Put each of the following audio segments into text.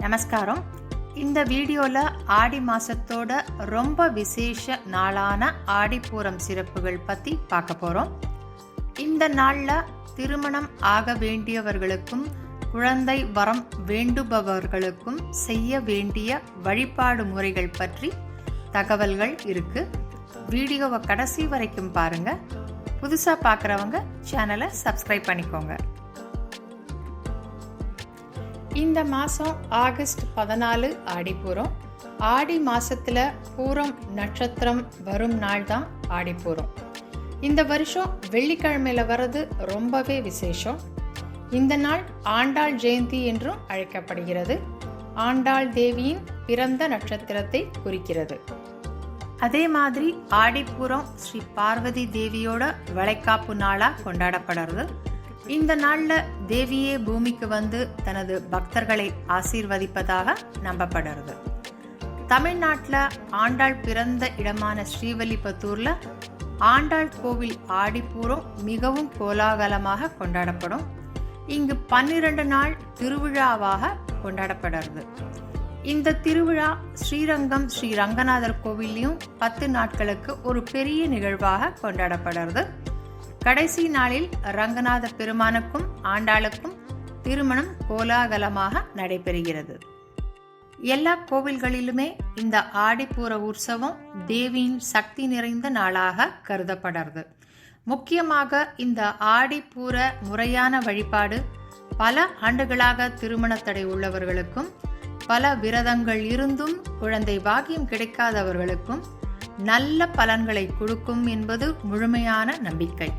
நமஸ்காரம். இந்த வீடியோவில் ஆடி மாதத்தோட ரொம்ப விசேஷ நாளான ஆடிப்பூரம் சிறப்புகள் பற்றி பார்க்க போகிறோம். இந்த நாளில் திருமணம் ஆக வேண்டியவர்களுக்கும் குழந்தை வரம் வேண்டுபவர்களுக்கும் செய்ய வேண்டிய வழிபாடு முறைகள் பற்றி தகவல்கள் இருக்கு. வீடியோவை கடைசி வரைக்கும் பாருங்க. புதுசாக பார்க்குறவங்க சேனலை சப்ஸ்கிரைப் பண்ணிக்கோங்க. இந்த மாதம் ஆகஸ்ட் 14 ஆடிப்பூரம். ஆடி மாசத்துல பூரம் நட்சத்திரம் வரும் நாள் தான் ஆடிப்பூரம். இந்த வருஷம் வெள்ளிக்கிழமையில வர்றது ரொம்பவே விசேஷம். இந்த நாள் ஆண்டாள் ஜெயந்தி என்றும் அழைக்கப்படுகிறது. ஆண்டாள் தேவியின் பிறந்த நட்சத்திரத்தை குறிக்கிறது. அதே மாதிரி ஆடிப்பூரம் ஸ்ரீ பார்வதி தேவியோட வளைகாப்பு நாளா கொண்டாடப்படுறது. இந்த நாள்ல தேவியே பூமிக்கு வந்து தனது பக்தர்களை ஆசீர்வதிப்பதாக நம்பப்படுறது. தமிழ்நாட்டில் ஆண்டாள் பிறந்த இடமான ஸ்ரீவல்லிபுத்தூர்ல ஆண்டாள் கோவில் ஆடிப்பூரம் மிகவும் கோலாகலமாக கொண்டாடப்படும். இங்கு 12 நாள் திருவிழாவாக கொண்டாடப்படுறது. இந்த திருவிழா ஸ்ரீரங்கம் ஸ்ரீ ரங்கநாதர் கோவிலையும் 10 நாட்களுக்கு ஒரு பெரிய நிகழ்வாக கொண்டாடப்படுறது. கடைசி நாளில் ரங்கநாத பெருமானுக்கும் ஆண்டாளுக்கும் திருமணம் கோலாகலமாக நடைபெறுகிறது. எல்லா கோவில்களிலுமே இந்த ஆடிப்பூர உற்சவம் தேவியின் சக்தி நிறைந்த நாளாக கருதப்படுறது. முக்கியமாக இந்த ஆடிப்பூர முறையான வழிபாடு பல ஆண்டுகளாக திருமண தடை உள்ளவர்களுக்கும் பல விரதங்கள் இருந்தும் குழந்தை பாக்கியம் கிடைக்காதவர்களுக்கும் நல்ல பலன்களை கொடுக்கும் என்பது முழுமையான நம்பிக்கை.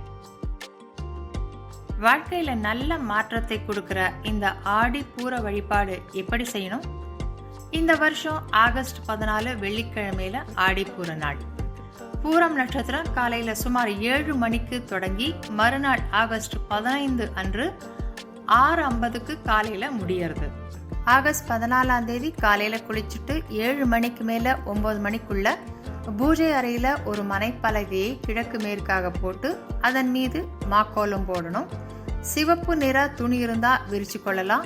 வாழ்க்கையில நல்ல மாற்றத்தை கொடுக்கிற இந்த ஆடிப்பூர வழிபாடு எப்படி செய்யணும்? இந்த வருஷம் ஆகஸ்ட் 14 வெள்ளிக்கிழமையில ஆடிப்பூர நாள். பூரம் நட்சத்திரம் காலையில சுமார் 7 மணிக்கு தொடங்கி மறுநாள் ஆகஸ்ட் 15 அன்று 6:50 காலையில முடியறது. ஆகஸ்ட் 14ஆம் தேதி காலையில குளிச்சுட்டு 7 மணிக்கு மேல 9 மணிக்குள்ள பூஜை அறையில ஒரு மனைப்பலகையை கிழக்கு மேற்காக போட்டு அதன் மீது மாக்கோலம் போடணும். சிவப்பு நிற துணி இருந்தா விரிச்சு கொள்ளலாம்,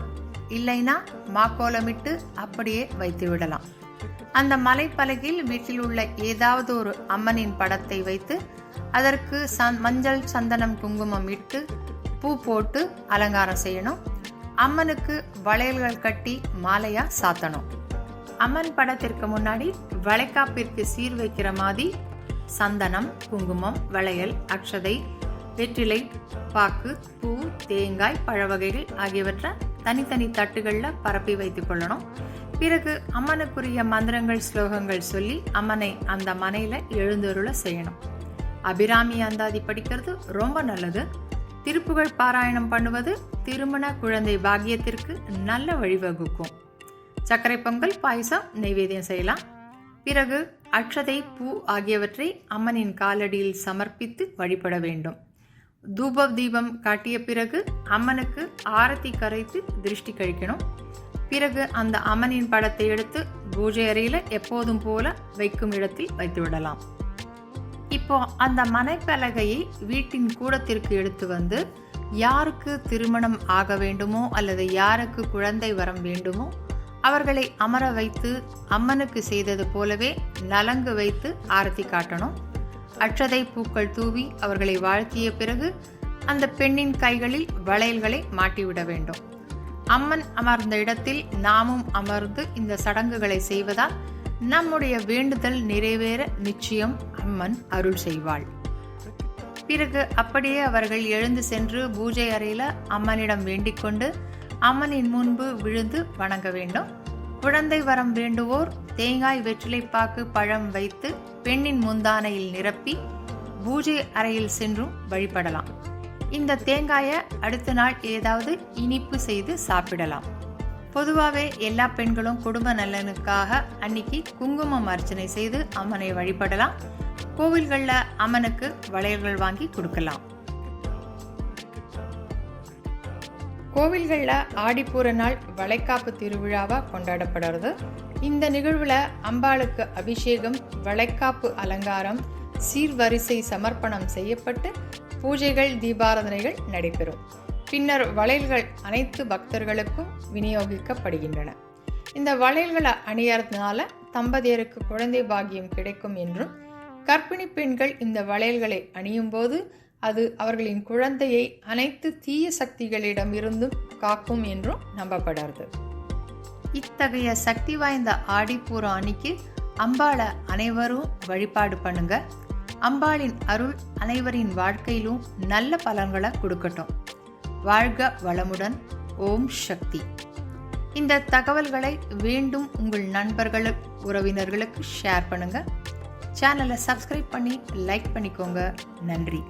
இல்லைன்னா மாக்கோலமிட்டு அப்படியே வைத்து விடலாம். அந்த மலைப்பலகையில் வீட்டில் உள்ள ஏதாவது ஒரு அம்மனின் படத்தை வைத்து அதற்கு மஞ்சள் சந்தனம் குங்குமம் இட்டு பூ போட்டு அலங்காரம் செய்யணும். அம்மனுக்கு வளையல்கள் கட்டி மாலையா சாத்தணும். அம்மன் படத்திற்கு முன்னாடி வளைகாப்பிற்கு சீர் வைக்கிற மாதிரி சந்தனம், குங்குமம், வளையல், அக்ஷதை, வெற்றிலை, பாக்கு, பூ, தேங்காய், பழ வகைகள் ஆகியவற்றை தனித்தனி தட்டுகள்ல பரப்பி வைத்துக் கொள்ளணும். பிறகு அம்மனுக்குரிய மந்திரங்கள் ஸ்லோகங்கள் சொல்லி அம்மனை அந்த மனையில எழுந்தருள செய்யணும். அபிராமி அந்தாதி படிக்கிறது ரொம்ப நல்லது. திருப்புகழ் பாராயணம் பண்ணுவது திருமண குழந்தை பாக்கியத்திற்கு நல்ல வழிவகுக்கும். சர்க்கரை பொங்கல், பாயசம் நைவேத்தியம் செய்யலாம். பிறகு அக்ஷதை, பூ ஆகியவற்றை அம்மனின் காலடியில் சமர்ப்பித்து வழிபட வேண்டும். தூப தீபம் காட்டிய பிறகு அம்மனுக்கு ஆரத்தி கரைத்து திருஷ்டி கழிக்கணும். பிறகு அந்த அம்மனின் படத்தை எடுத்து பூஜை அறையில எப்போதும் போல வைக்கும் இடத்தில் வைத்து விடலாம். இப்போ அந்த மனைப்பலகையை வீட்டின் கூடத்திற்கு எடுத்து வந்து யாருக்கு திருமணம் ஆக வேண்டுமோ அல்லது யாருக்கு குழந்தை வரம் வேண்டுமோ அவர்களை அமர வைத்து அம்மனுக்கு செய்தது போலவே நலங்கு வைத்து ஆரத்தி காட்டணும். அட்சதை பூக்கள் தூவி அவர்களை வாழ்த்திய பிறகு அந்த பெண்ணின் கைகளில் வளையல்களை மாட்டிவிட வேண்டும். அம்மன் அமர்ந்த இடத்தில் நாமும் அமர்ந்து இந்த சடங்குகளை செய்வதால் நம்முடைய வேண்டுதல் நிறைவேற நிச்சயம் அம்மன் அருள் செய்வாள். பிறகு அப்படியே அவர்கள் எழுந்து சென்று பூஜை அறையில அம்மனிடம் வேண்டிக் கொண்டு அம்மனின் முன்பு விழுந்து வணங்க வேண்டும். குழந்தை வரம் வேண்டுவோர் தேங்காய், வெற்றிலைப்பாக்கு, பழம் வைத்து பெண்ணின் முந்தானையில் நிரப்பி பூஜை அறையில் சென்றும் வழிபடலாம். இந்த தேங்காயை அடுத்த நாள் ஏதாவது இனிப்பு செய்து சாப்பிடலாம். பொதுவாகவே எல்லா பெண்களும் குடும்ப நலனுக்காக அன்னைக்கு குங்குமம் அர்ச்சனை செய்து அம்மனை வழிபடலாம். கோவில்கள்ல அம்மனுக்கு வளையல்கள் வாங்கி கொடுக்கலாம். கோவில்களில் ஆடிப்பூர நாள் வளைகாப்பு திருவிழாவாக கொண்டாடப்படுறது. இந்த நிகழ்வில் அம்பாளுக்கு அபிஷேகம், வளைகாப்பு அலங்காரம், சீர்வரிசை சமர்ப்பணம் செய்யப்பட்டு பூஜைகள், தீபாராதனைகள் நடைபெறும். பின்னர் வளையல்கள் அனைத்து பக்தர்களுக்கும் விநியோகிக்கப்படுகின்றன. இந்த வளையல்களை அணியறதுனால தம்பதியருக்கு குழந்தை பாக்கியம் கிடைக்கும் என்றும், கர்ப்பிணி பெண்கள் இந்த வளையல்களை அணியும் போது அது அவர்களின் குழந்தையை அனைத்து தீய சக்திகளிடமிருந்தும் காக்கும் என்றும் நம்பப்படுறது. இத்தகைய சக்தி வாய்ந்த ஆடிப்பூரம் அன்னைக்கு அம்பாளை அனைவரும் வழிபாடு பண்ணுங்க. அம்பாளின் அருள் அனைவரின் வாழ்க்கையிலும் நல்ல பலன்களை கொடுக்கட்டும். வாழ்க வளமுடன். ஓம் சக்தி. இந்த தகவல்களை வேண்டும் உங்கள் நண்பர்கள் உறவினர்களுக்கு ஷேர் பண்ணுங்க. சேனலை சப்ஸ்கிரைப் பண்ணி லைக் பண்ணிக்கோங்க. நன்றி.